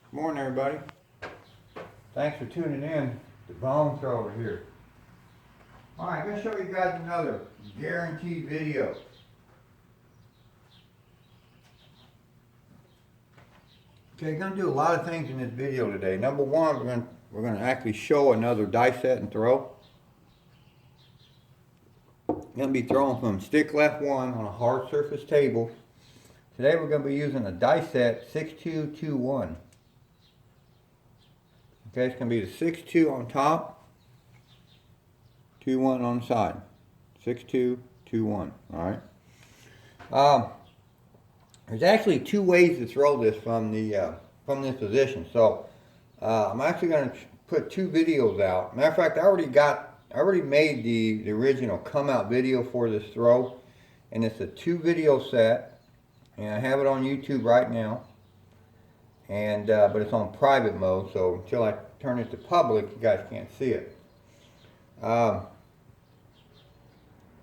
Good morning, everybody. Thanks for tuning in to Bone Thrower here. Alright, I'm going to show you guys another guaranteed video. Okay, going to do a lot of things in this video today. Number one, we're going to actually show another die set and throw. Going to be throwing from stick left one on a hard surface table. Today we're going to be using a die set 6221. Okay, it's going to be the 6-2 on top, 2-1 on the side. 6-2, 2-1. Alright. There's actually two ways to throw this from this position. So I'm actually going to put two videos out. Matter of fact, I already made the original come out video for this throw, and it's a 2-video set, and I have it on YouTube right now. And but it's on private mode, so until I turn it to public, you guys can't see it. And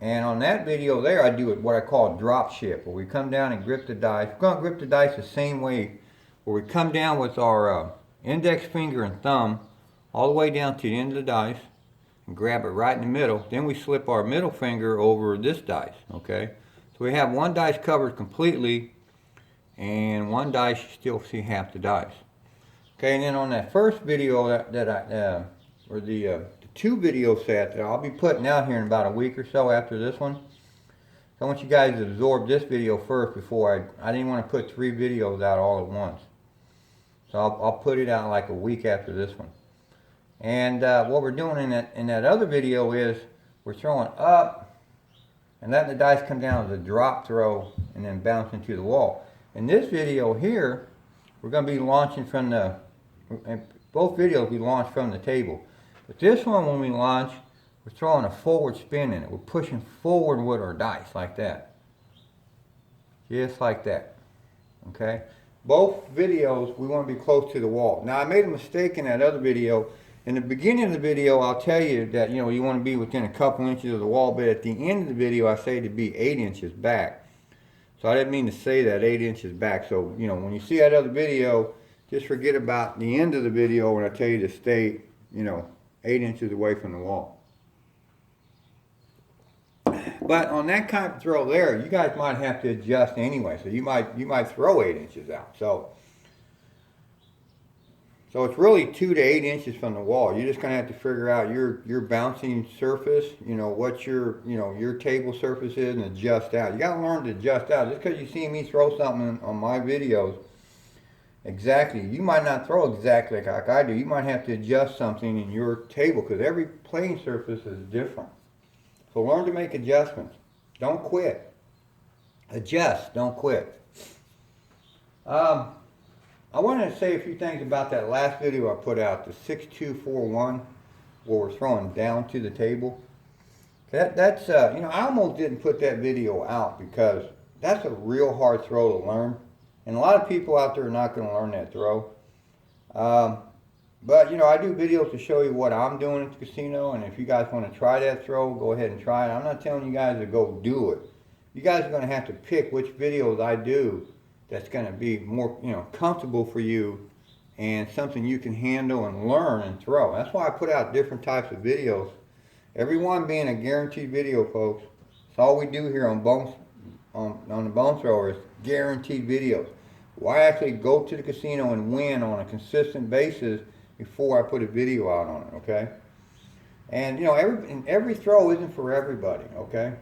on that video there, I do what I call drop ship, where we come down and grip the dice. We're going to grip the dice the same way, where we come down with our index finger and thumb all the way down to the end of the dice and grab it right in the middle. Then we slip our middle finger over this dice, okay? So we have one dice covered completely, and one dice you still see half the dice. Okay, and then on that first video or the 2-video set that I'll be putting out here in about a week or so after this one. So I want you guys to absorb this video first before I didn't want to put 3 videos out all at once. So I'll put it out like a week after this one. And what we're doing in that other video is we're throwing up and letting the dice come down as a drop throw and then bounce into the wall. In this video here, we're going to be launching from both videos we launch from the table. But this one, when we launch, we're throwing a forward spin in it. We're pushing forward with our dice like that. Just like that. Okay? Both videos, we want to be close to the wall. Now, I made a mistake in that other video. In the beginning of the video, I'll tell you that, you want to be within a couple inches of the wall, but at the end of the video, I say to be 8 inches back. So I didn't mean to say that 8 inches back. So, when you see that other video, just forget about the end of the video when I tell you to stay, 8 inches away from the wall. But on that kind of throw there, you guys might have to adjust anyway. So you might throw 8 inches out. So it's really 2 to 8 inches from the wall. You're just gonna have to figure out your bouncing surface, what your table surface is, and adjust out. You gotta learn to adjust out. Just because you see me throw something on my videos exactly, you might not throw exactly like I do. You might have to adjust something in your table because every playing surface is different. So learn to make adjustments. Don't quit. Adjust. Don't quit. I wanted to say a few things about that last video I put out, the 6241, where we're throwing down to the table. That's I almost didn't put that video out because that's a real hard throw to learn. And a lot of people out there are not going to learn that throw. But, I do videos to show you what I'm doing at the casino. And if you guys want to try that throw, go ahead and try it. I'm not telling you guys to go do it. You guys are going to have to pick which videos I do that's going to be more, comfortable for you and something you can handle and learn and throw. That's why I put out different types of videos. Every one being a guaranteed video, folks. That's all we do here on the Bone Thrower is guaranteed videos. Well, I actually go to the casino and win on a consistent basis before I put a video out on it, okay? And, every throw isn't for everybody, okay?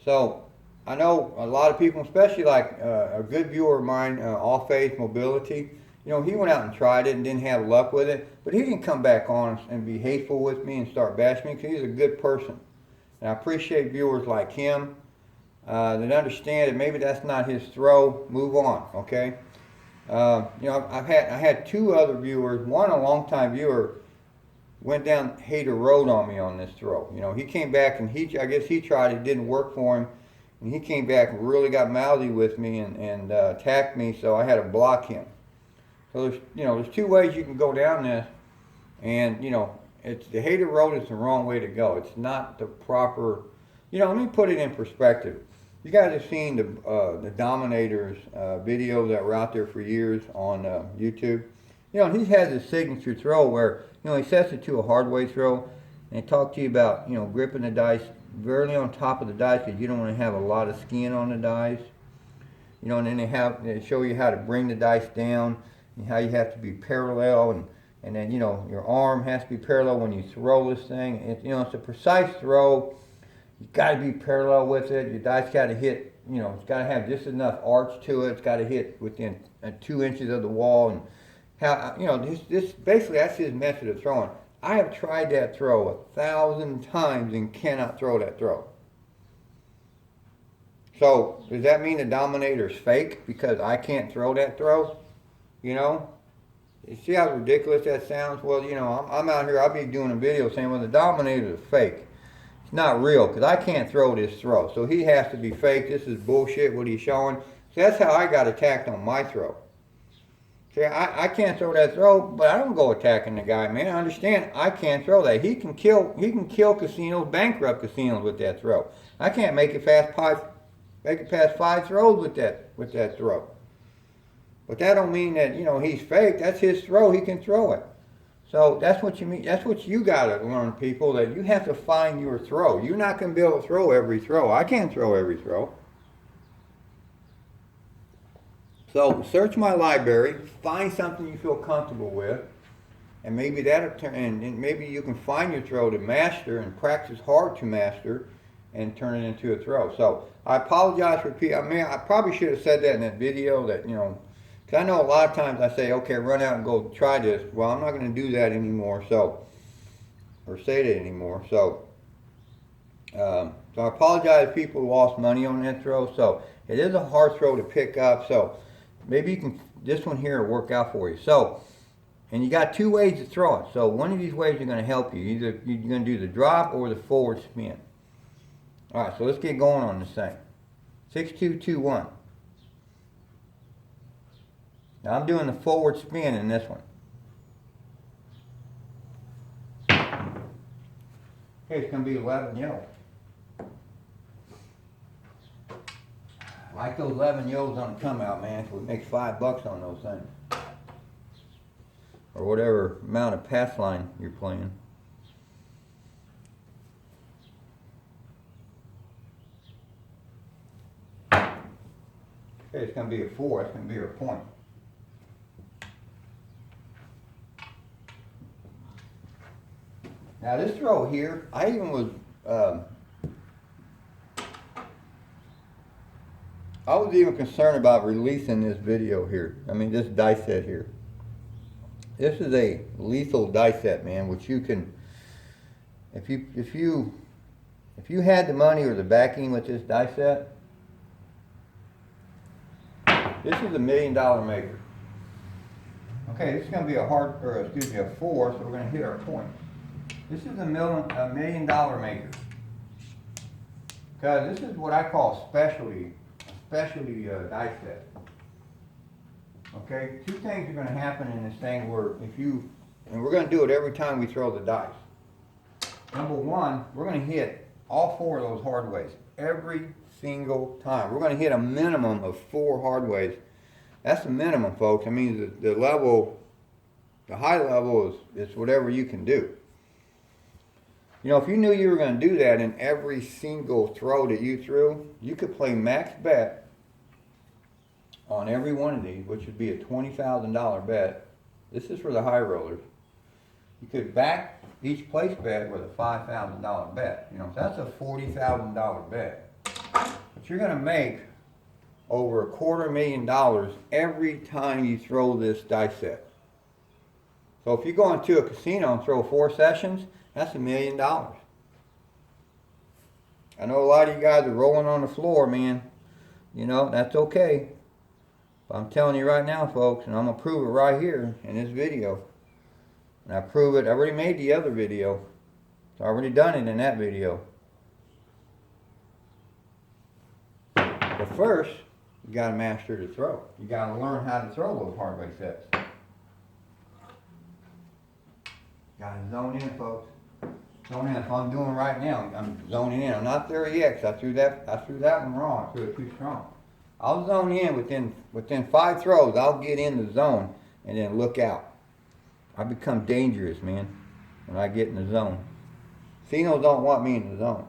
So, I know a lot of people, especially like a good viewer of mine, All Faith Mobility, he went out and tried it and didn't have luck with it, but he didn't come back on and be hateful with me and start bashing me because he's a good person. And I appreciate viewers like him that understand that maybe that's not his throw. Move on, okay? I had 2 other viewers. One, a longtime viewer, went down Hater Road on me on this throw. He came back and I guess he tried it, didn't work for him. And he came back and really got mouthy with me and attacked me, so I had to block him. So there's 2 ways you can go down this, and it's the Hater Road is the wrong way to go. It's not the proper. Let me put it in perspective. You guys have seen the Dominators videos that were out there for years on YouTube. You know, he has his signature throw where, you know, he sets it to a hard way throw, and he talks to you about, you know, gripping the dice very on top of the dice because you don't want to have a lot of skin on the dice. You know, and then they show you how to bring the dice down and how you have to be parallel, and then, you know, your arm has to be parallel when you throw this thing. You know, it's a precise throw. You got to be parallel with it. Your dice got to hit, you know, it's got to have just enough arch to it. It's got to hit within 2 inches of the wall. And how, you know, this basically, that's his method of throwing. I have tried that throw 1,000 times and cannot throw that throw. So does that mean the Dominator's fake because I can't throw that throw? You know? You see how ridiculous that sounds? Well, you know, I'm out here, I'll be doing a video saying, well, the Dominator's fake. It's not real because I can't throw this throw. So he has to be fake. This is bullshit what he's showing. So that's how I got attacked on my throw. See, I can't throw that throw, but I don't go attacking the guy, man. I understand I can't throw that. He can kill casinos, bankrupt casinos with that throw. I can't make it past 5 throws with that throw. But that don't mean that, you know, he's fake. That's his throw. He can throw it. So that's what you mean. That's what you got to learn, people, that you have to find your throw. You're not going to be able to throw every throw. I can't throw every throw. So search my library, find something you feel comfortable with, and maybe and maybe you can find your throw to master and practice hard to master and turn it into a throw. So I apologize for I probably should have said that in that video, that, you know, because I know a lot of times I say, okay, run out and go try this. Well, I'm not going to do that anymore, or say that anymore. So I apologize if people lost money on that throw. So it is a hard throw to pick up. So maybe this one here will work out for you. So, and you got 2 ways to throw it. So one of these ways are going to help you. Either you're going to do the drop or the forward spin. All right, so let's get going on this thing. 6-2-2-1. Now I'm doing the forward spin in this one. Okay, it's going to be 11 yellow. Like those 11 yellows on the come out, man. So we make $5 on those things. Or whatever amount of pass line you're playing. Okay, it's going to be a 4. It's going to be a point. Now this throw here, I even was, I was even concerned about releasing this video here. I mean, this dice set here. This is a lethal dice set, man, which you can, if you had the money or the backing with this dice set, this is $1 million maker. Okay, this is going to be a 4, so we're going to hit our point. This is $1 million maker. Because this is what I call specialty dice set. Okay, 2 things are going to happen in this thing where and we're going to do it every time we throw the dice. Number 1, we're going to hit all 4 of those hard ways every single time. We're going to hit a minimum of 4 hard ways. That's the minimum, folks. I mean, the high level is whatever you can do. You know, if you knew you were going to do that in every single throw that you threw, you could play max bet on every one of these, which would be a $20,000 bet. This is for the high rollers. You could back each place bet with a $5,000 bet. You know, so that's a $40,000 bet. But you're going to make over $250,000 every time you throw this dice set. So if you go into a casino and throw 4 sessions, that's $1 million. I know a lot of you guys are rolling on the floor, man. You know, that's okay. But I'm telling you right now, folks, and I'm going to prove it right here in this video. And I prove it, I already made the other video. So I already done it in that video. But first, you got to master the throw. You got to learn how to throw those hard way sets. Got to zone in, folks. Zoning in. If I'm doing right now, I'm zoning in. I'm not there yet, 'cause I threw that one wrong. I threw it too strong. I'll zone in within 5 throws. I'll get in the zone and then look out. I become dangerous, man, when I get in the zone. Casinos don't want me in the zone.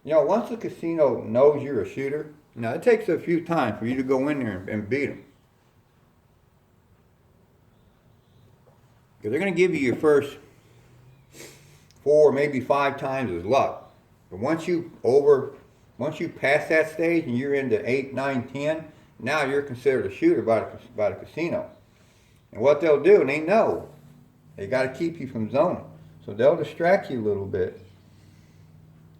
You know, once the casino knows you're a shooter, now it takes a few times for you to go in there and beat them. Because they're going to give you your first 4, maybe 5 times as luck. But once you pass that stage and you're into 8, 9, 10, now you're considered a shooter by the casino. And what they'll do, and they know, they got to keep you from zoning. So they'll distract you a little bit.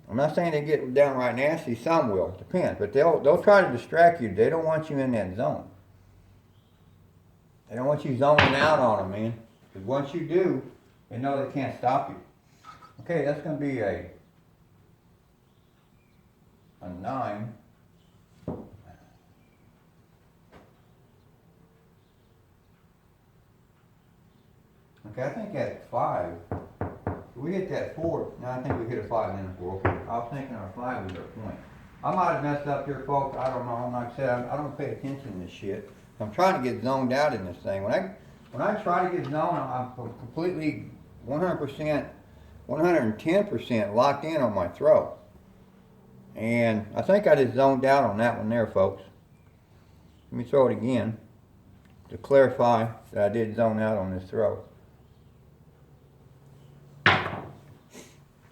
I'm not saying they get downright nasty, some will, depends. But they'll try to distract you. They don't want you in that zone. They don't want you zoning out on them, man. Because once you do, they know they can't stop you. Okay, that's going to be a 9. Okay, I think at 5, we hit that 4. Now I think we hit a 5 and then a 4. Okay, I was thinking our 5 was our point. I might have messed up here, folks. I don't know. Like I said, I don't pay attention to this shit. I'm trying to get zoned out in this thing. When I try to get zoned, I'm completely 100%, 110% locked in on my throw. And I think I just zoned out on that one there, folks. Let me throw it again to clarify that I did zone out on this throw.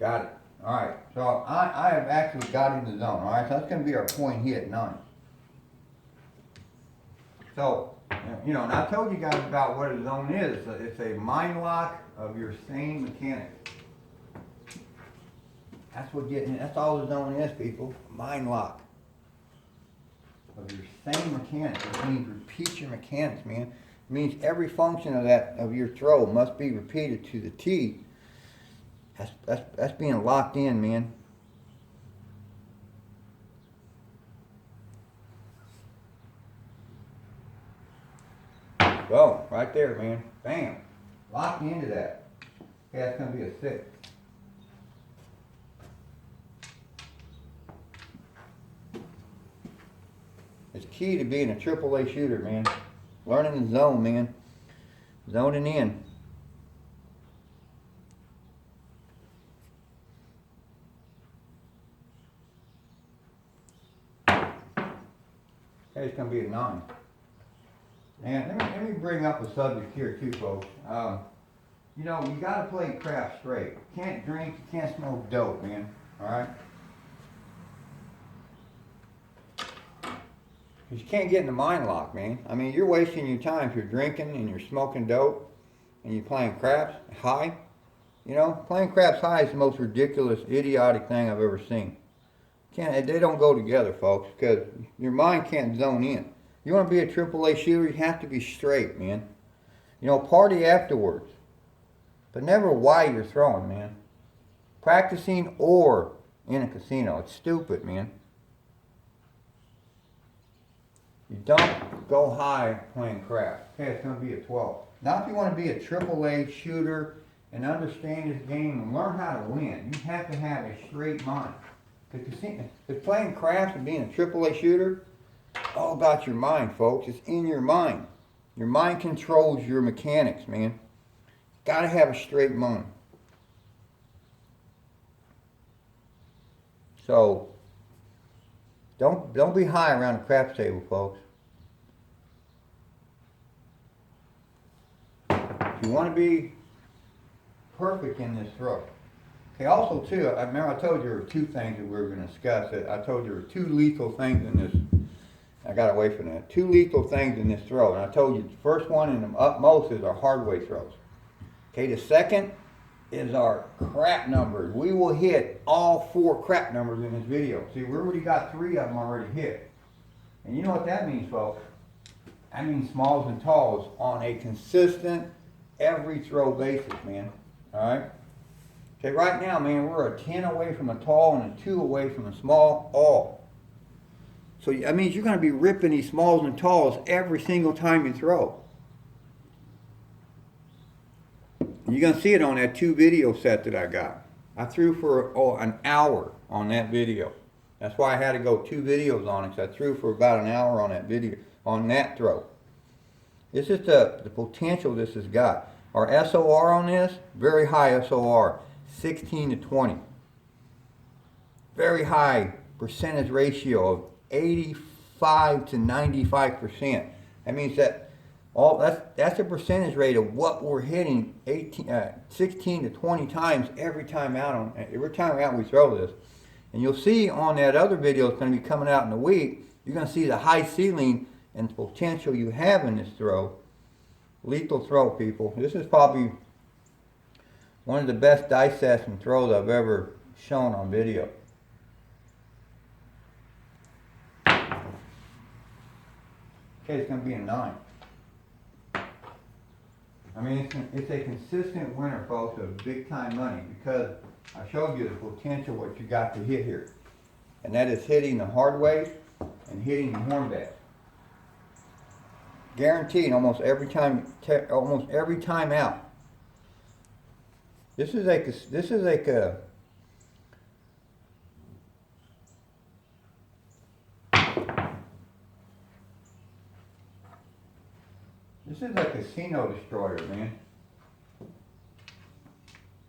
Got it. Alright, so I have actually got in the zone. Alright, so that's going to be our point hit, 9. So, you know, and I told you guys about what a zone is. It's a mind lock of your sane mechanics. That's all the zone is, people. Mind lock of your same mechanics. It means repeat your mechanics, man. It means every function of your throw must be repeated to the T. That's being locked in, man. Boom, right there, man. Bam. Locked into that. Okay, that's gonna be a 6. It's key to being a AAA shooter, man. Learning the zone, man. Zoning in. Okay, it's going to be a 9. And let me bring up a subject here too, folks. You know, you got to play craft straight. You can't drink, you can't smoke dope, man. All right? You can't get in the mind lock, man. I mean, you're wasting your time if you're drinking and you're smoking dope and you're playing craps high. You know, playing craps high is the most ridiculous, idiotic thing I've ever seen. They don't go together, folks, because your mind can't zone in. You want to be a AAA shooter, you have to be straight, man. You know, party afterwards. But never while you're throwing, man. Practicing or in a casino. It's stupid, man. You don't go high playing crap. Okay, it's going to be a 12. Now, if you want to be a AAA shooter and understand this game and learn how to win, you have to have a straight mind. Because playing craps and being a AAA shooter, all about your mind, folks. It's in your mind. Your mind controls your mechanics, man. Got to have a straight mind. So, don't be high around the craps table, folks. If you want to be perfect in this throw. Okay, also too, I remember I told you there were 2 things that we were going to discuss. I told you there were 2 lethal things in this. I got away from that. 2 lethal things in this throw. And I told you the first one and the utmost is our hard way throws. Okay, the second is our crap numbers. We will hit all 4 crap numbers in this video. See, we already got 3 of them already hit. And you know what that means, folks? That means smalls and talls on a consistent, every throw basis, man. Alright? Okay, right now, man, we're a 10 away from a tall and a 2 away from a small all. So that means you're going to be ripping these smalls and talls every single time you throw. You're going to see it on that 2 video set that I got. I threw for an hour on that video. That's why I had to go 2 videos on it, because I threw for about an hour on that video, on that throw. This is the potential this has got. Our SOR on this, very high SOR, 16 to 20. Very high percentage ratio of 85 to 95%. That means that that's a percentage rate of what we're hitting 16 to 20 times every time out we throw this. And you'll see on that other video that's going to be coming out in a week, you're going to see the high ceiling and the potential you have in this throw. Lethal throw, people. This is probably one of the best dice sets and throws I've ever shown on video. Okay, it's going to be a 9. I mean, it's a consistent winner, folks, of big time money, because I showed you the potential what you got to hit here. And that is hitting the hard way and hitting the hornback. Guaranteed almost every time out. This is like a This is like a casino destroyer, man.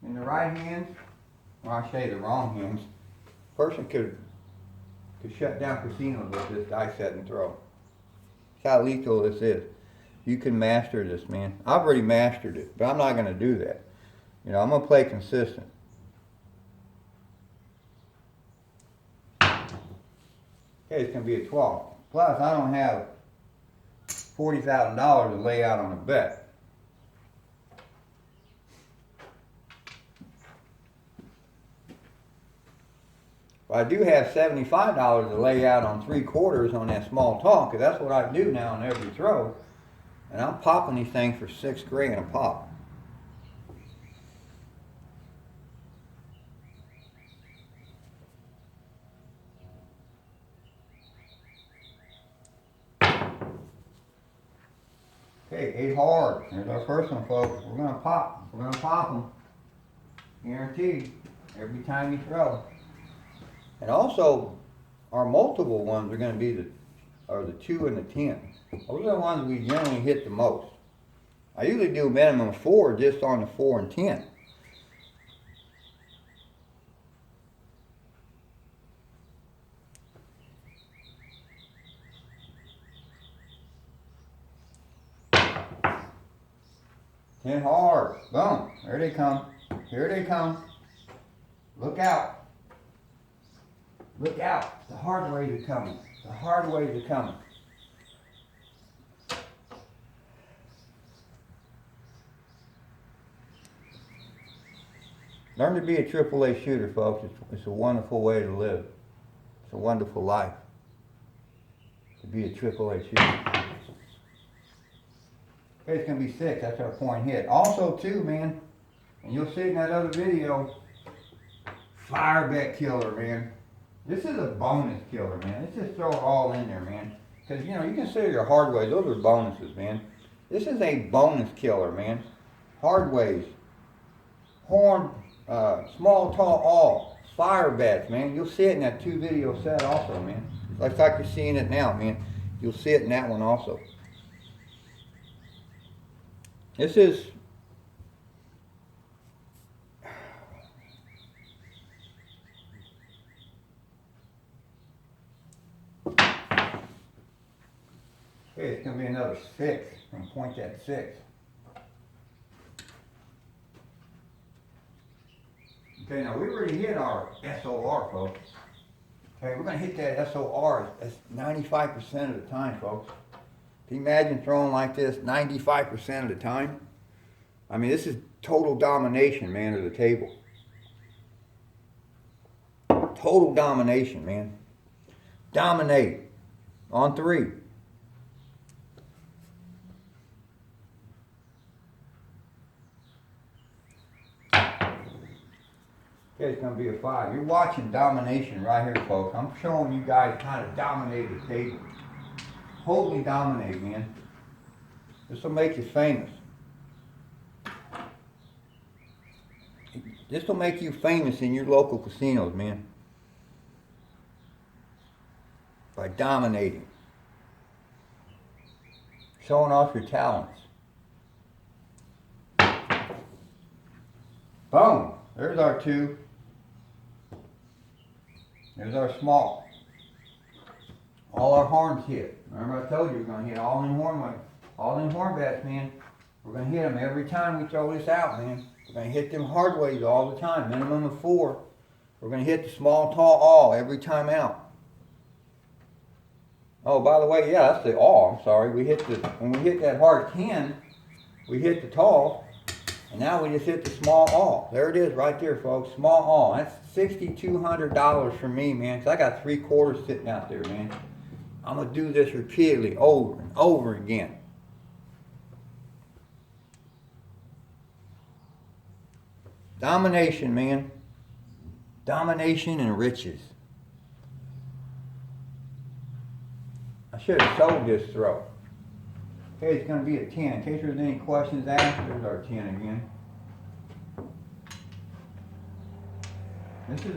In the right hands, or I say the wrong hands, a person could shut down casinos with this dice set and throw. That's how lethal this is. You can master this, man. I've already mastered it, but I'm not going to do that. You know, I'm going to play consistent. Okay, it's going to be a 12. Plus, I don't have $40,000 to lay out on a bet. But I do have $75 to lay out on 3/4 on that small talk, because that's what I do now on every throw. And I'm popping these things for $6 grand a pop. Okay, 8 hard. There's our first one, folks. We're going to pop. We're going to pop them. Guaranteed. Every time you throw. And also, our multiple ones are going to be the 2 and the 10. Those are the ones we generally hit the most. I usually do minimum 4 just on the 4 and 10. Ten hard. Boom. There they come. Here they come. Look out. Look out. The hard ways are coming. The hard ways are coming. Learn to be a AAA shooter, folks. It's a wonderful way to live. It's a wonderful life. To be a AAA shooter. Okay, it's going to be 6. That's our point hit. Also, too, man, and you'll see in that other video, fire bet killer, man. This is a bonus killer, man. Let's just throw it all in there, man. Because, you know, you consider your hard ways. Those are bonuses, man. This is a bonus killer, man. Hard ways. Horn, small, tall, all. Fire bets, man. You'll see it in that 2 video set also, man. Like you're seeing it now, man. You'll see it in that one also. This is okay, it's going to be another 6. I'm going to point that 6. Okay, now we already hit our SOR, folks. Okay, we're going to hit that SOR. That's 95% of the time, folks. Can you imagine throwing like this 95% of the time? I mean, this is total domination, man, of the table. Total domination, man. Dominate. On 3. Okay, it's going to be a 5. You're watching domination right here, folks. I'm showing you guys how to dominate the table. Totally dominate, man. This will make you famous. This will make you famous in your local casinos, man. By dominating. Showing off your talents. Boom. There's our two. There's our small. All our horns hit. Remember I told you we're going to hit all them horn bats, man. We're going to hit them every time we throw this out, man. We're going to hit them hard ways all the time, minimum of 4. We're going to hit the small, tall all every time out. Oh, by the way, yeah, that's the all. I'm sorry. When we hit that hard 10, we hit the tall, and now we just hit the small all. There it is right there, folks. Small all. That's $6,200 for me, man, because I got 3 quarters sitting out there, man. I'm going to do this repeatedly over and over again. Domination, man. Domination and riches. I should have sold this throw. Okay, it's going to be a 10. In case there's any questions asked, there's our 10 again. This is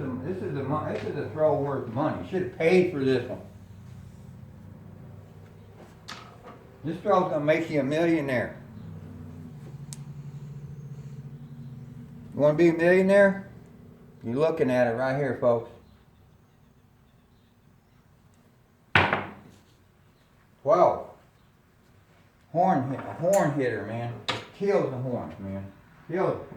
a throw worth money. You should have paid for this one. This throw's going to make you a millionaire. You want to be a millionaire? You're looking at it right here, folks. 12. Horn hitter, man. Kills the horns, man. Kills it.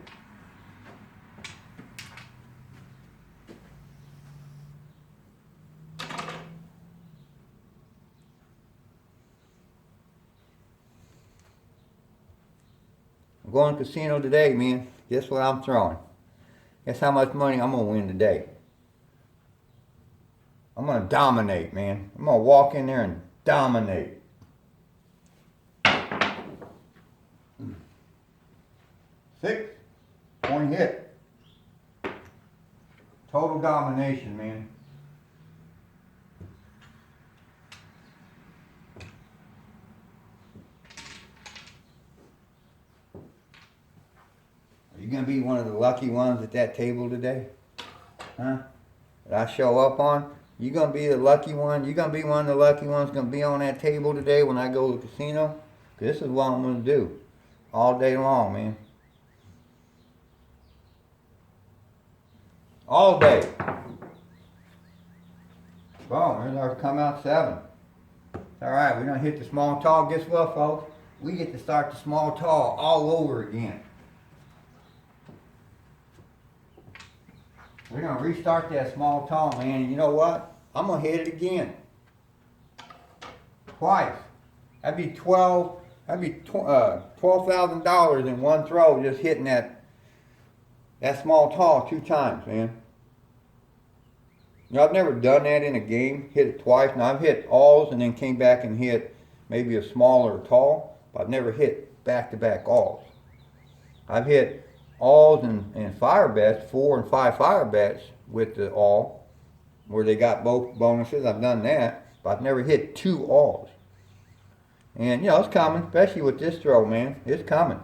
I'm going to the casino today, man. Guess what I'm throwing? Guess how much money I'm going to win today? I'm going to dominate, man. I'm going to walk in there and dominate. Six. Point hit. Total domination, man. Are you going to be one of the lucky ones at that table today? Huh? That I show up on? You going to be the lucky one? You going to be one of the lucky ones going to be on that table today when I go to the casino? Because this is what I'm going to do. All day long, man. All day. Boom, there's our come out 7. Alright, we're going to hit the small tall. Guess what, folks? We get to start the small tall all over again. We're going to restart that small tall, man. And you know what? I'm going to hit it again. Twice. That'd be $12,000 in one throw, just hitting that small tall 2 times, man. You know, I've never done that in a game, hit it twice. Now, I've hit alls and then came back and hit maybe a smaller tall, but I've never hit back-to-back alls. I've hit alls and fire bets, 4 and 5 fire bets with the all, where they got both bonuses. I've done that, but I've never hit 2 alls. And, you know, it's coming, especially with this throw, man. It's coming.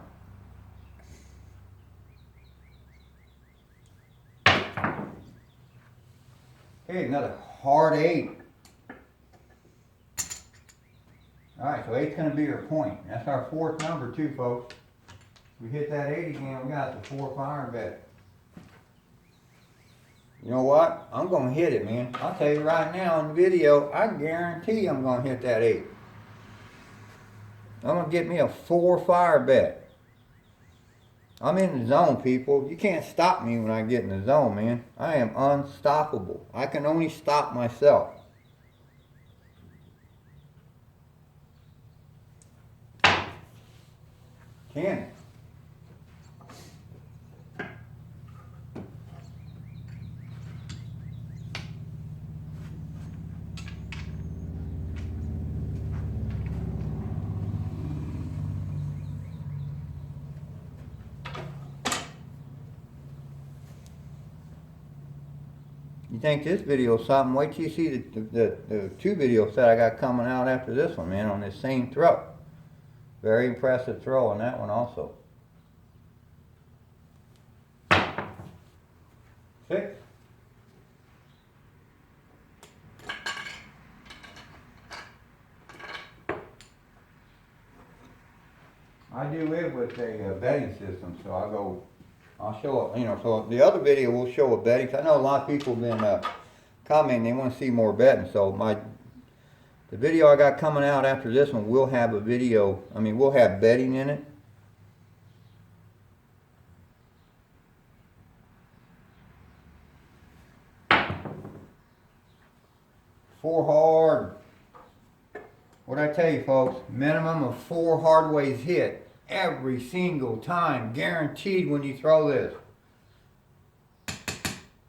Okay, another hard 8. Alright, so 8's going to be your point. That's our 4th number too, folks. We hit that 8 again, we got the 4 fire bet. You know what? I'm going to hit it, man. I'll tell you right now in the video, I guarantee I'm going to hit that 8. I'm going to get me a 4 fire bet. I'm in the zone, people. You can't stop me when I get in the zone, man. I am unstoppable. I can only stop myself. Can. You think this video is something? Wait till you see the 2 videos that I got coming out after this one, man, on this same throw. Very impressive throw on that one also. 6. I do it with a bedding system, so I'll show, you know, so the other video will show a bedding. I know a lot of people have been commenting they want to see more bedding, so the video I got coming out after this one will have a video, we'll have bedding in it. Four hard. What'd I tell you, folks? Minimum of 4 hard ways hit every single time, guaranteed when you throw this.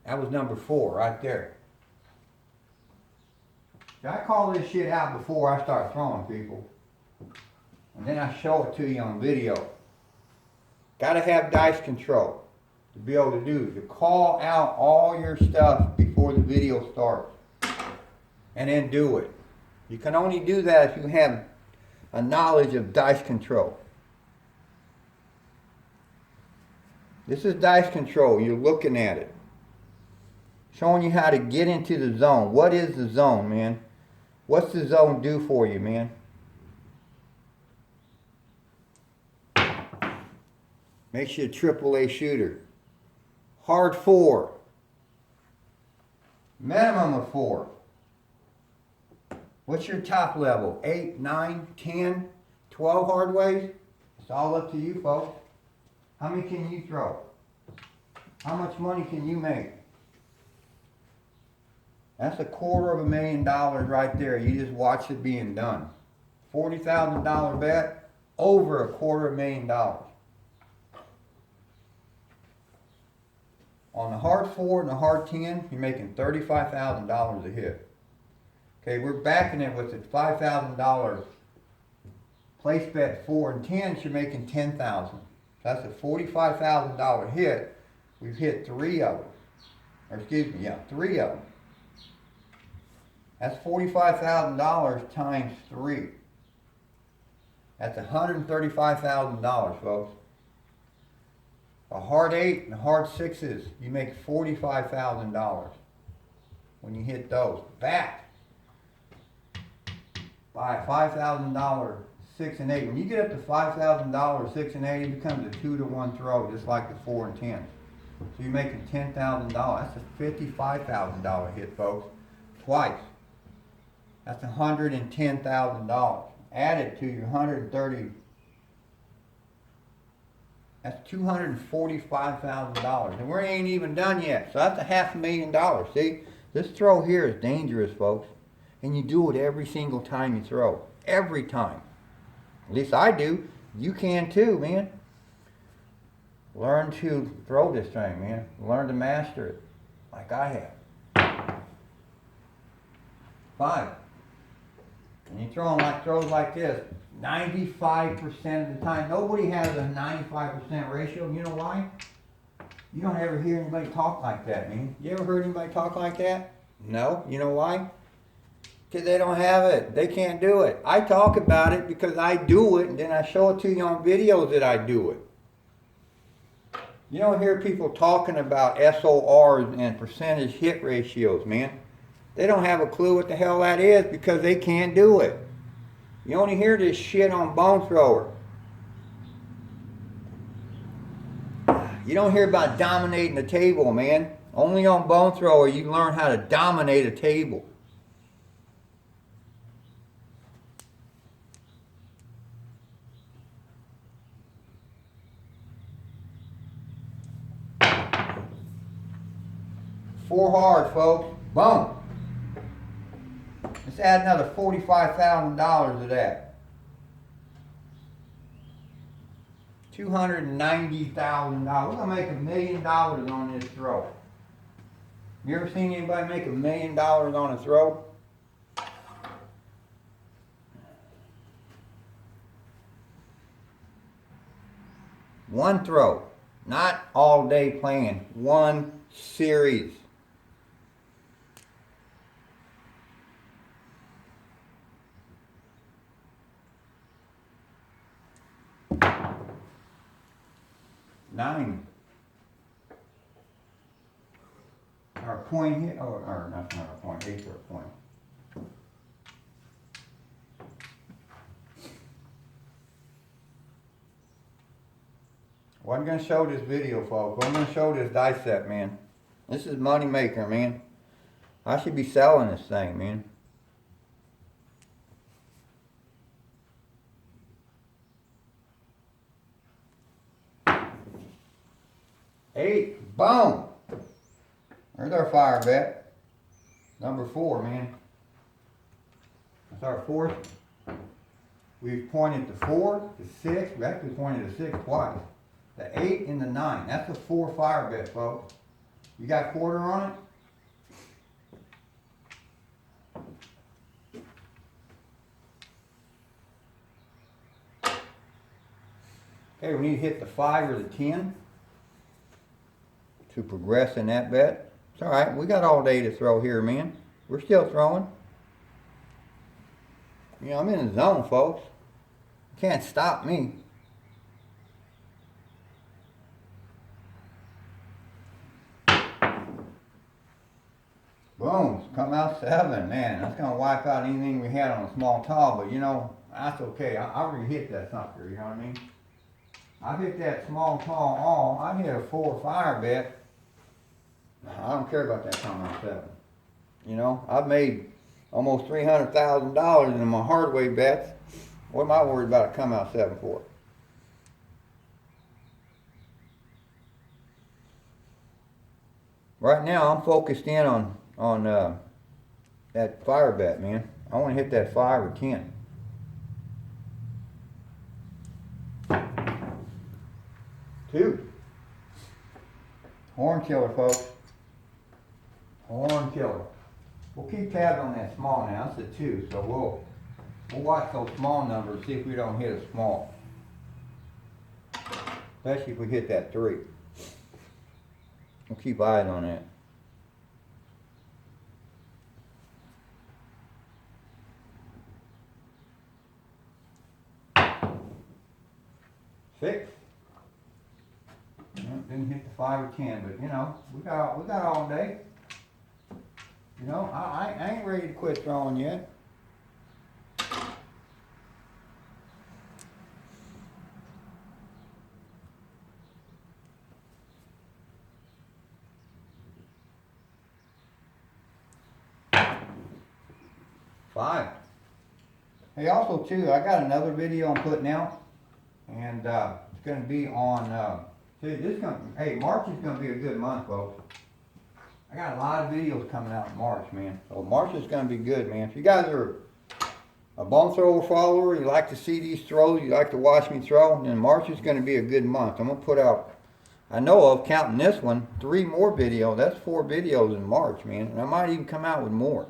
That was number 4 right there. I call this shit out before I start throwing, people. And then I show it to you on video. Gotta have dice control to be able to do, to call out all your stuff before the video starts. And then do it. You can only do that if you have a knowledge of dice control. This is dice control. You're looking at it. Showing you how to get into the zone. What is the zone, man? What's the zone do for you, man? Makes you a AAA shooter. Hard 4. Minimum of 4. What's your top level? 8, 9, 10, 12 hard ways? It's all up to you, folks. How many can you throw? How much money can you make? That's $250,000 right there. You just watch it being done. $40,000 bet, over $250,000. On the hard 4 and the hard 10, you're making $35,000 a hit. Okay, we're backing it with the $5,000 place bet 4 and 10s, you're making $10,000. That's a $45,000 hit. We've hit 3 of them. Or excuse me, yeah, 3 of them. That's $45,000 times 3. That's $135,000, folks. A hard 8 and a hard 6s, you make $45,000 when you hit those. Back. Buy a $5,000 6 and 8. When you get up to $5,000 6 and 8, it becomes a 2-to-1 throw, just like the 4 and 10. So you're making $10,000. That's a $55,000 hit, folks. Twice. That's $110,000. Add it to your 130. That's $245,000. And we ain't even done yet. So that's a $500,000. See, this throw here is dangerous, folks. And you do it every single time you throw. Every time. At least I do. You can too, man. Learn to throw this thing, man. Learn to master it. Like I have. 5. And you throw them like throws like this. 95% of the time. Nobody has a 95% ratio. You know why? You don't ever hear anybody talk like that, man. You ever heard anybody talk like that? No. You know why? Because they don't have it. They can't do it. I talk about it because I do it, and then I show it to you on videos that I do it. You don't hear people talking about SORs and percentage hit ratios, man. They don't have a clue what the hell that is because they can't do it. You only hear this shit on Bone Thrower. You don't hear about dominating the table, man. Only on Bone Thrower you learn how to dominate a table. Four hard, folks. Boom. Let's add another $45,000 to that. $290,000. We're gonna make $1 million on this throw. You ever seen anybody make $1 million on a throw? One throw, not all day playing. One series. $9. point here, or that's not a point, eighth of a point. Wasn't gonna show this video, folks, but I'm gonna show this dice set, man. This is money maker, man. I should be selling this thing, man. Eight, boom. There's our fire bet. Number 4, man. That's our 4th. We've pointed to 4, to 6. We actually pointed to 6 twice. The 8 and the 9. That's a 4 fire bet, folks. You got quarter on it? Okay, we need to hit the 5 or the 10 to progress in that bet. It's alright, we got all day to throw here, man. We're still throwing. You know, I'm in the zone, folks. You can't stop me. Boom, come out 7, man. That's gonna wipe out anything we had on a small tall, but you know, that's okay. I already hit that sucker, you know what I mean? I hit that small tall all. I hit a 4 fire bet. I don't care about that come out 7. You know, I've made almost $300,000 in my hardway bets. What am I worried about a come out 7 for? Right now, I'm focused in on that fire bet, man. I want to hit that 5 or 10. Two. Horn killer, folks. Horn killer. We'll keep tabs on that small now. That's a 2, so we'll watch those small numbers, see if we don't hit a small. Especially if we hit that 3. We'll keep eyes on that. Six. Didn't hit the 5 or 10, but you know, we got all day. You know, I ain't ready to quit throwing yet. Five. Hey, also too, I got another video I'm putting out, and it's going to be on. Hey, March is going to be a good month, folks. I got a lot of videos coming out in March, man. So March is going to be good, man. If you guys are a bone thrower follower, you like to see these throws, you like to watch me throw, then March is going to be a good month. I'm going to put out, I know of, counting this one, 3 more videos. That's 4 videos in March, man. And I might even come out with more.